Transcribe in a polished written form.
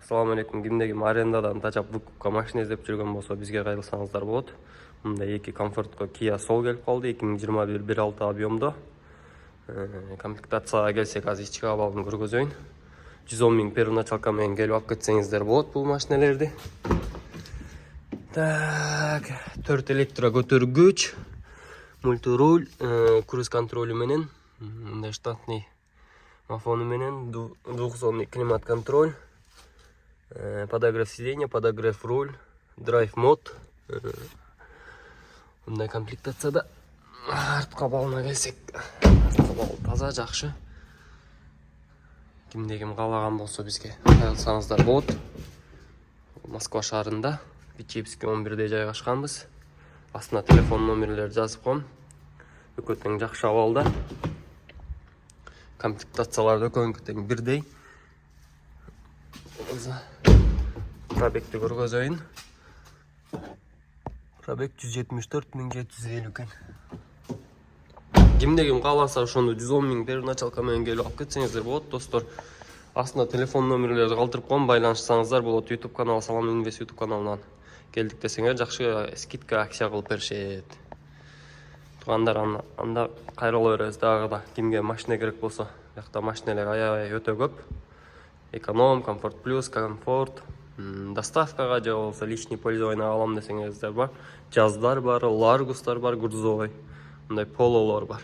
Assalamu alaikum. Кимде ким арендадан тачап выкупка машина издеп жүргөн болсо бизге кайрылсаңыздар болот. Мында эки комфортко Kia Soul келип калды. 2021 1.6 объемдо. Комплектацияга келсек, азыр ички абалын көргөзөйүн. 110 миң первоначалка менен келип алып кетсеңиздер болот бул машиналерди. Так, 4 электро көтөргүч, мультируль, круиз контролю менен, мындай штатный мафону менен, двухзонный климат контроль, подогрев сиденья, подогрев руль, драйв мод. Мындай комплектацияда. Артка балына келсек, артка бал таза, жакшы. Кимде ким каалаган болсо бизге кайрылсаңыздар болот. Москва шаарында Витебский 11-де жайгашканбыз. Астына телефон номерлерди жазып коем. Өкө тең жакшы абалда. Комплектациялар да көңгү тең бирдей. Пробегти көргөзөйүн. Пробег 174.750 экен. Кимде ким кааласа ошону 110 миң первоначалка менен келип алып кетсеңиздер болот, достор. Астына телефон номерлерди калтырып коем, байланышсаңыздар болот. YouTube каналы Салам Инвест YouTube каналынан келдик десеңер, жакшы скидка акция кылып беришет. Тугандар, анда кайрыла беребиз дагы да. Кимге машина керек болсо, жакта машиналар аябай өтө көп. Эконом, комфорт плюс, комфорт, доставкага же болбосо личный пользование алам десеңиздер бар. Жаздар бар, ларгустар бар, грузовой. Мындай пололор бар.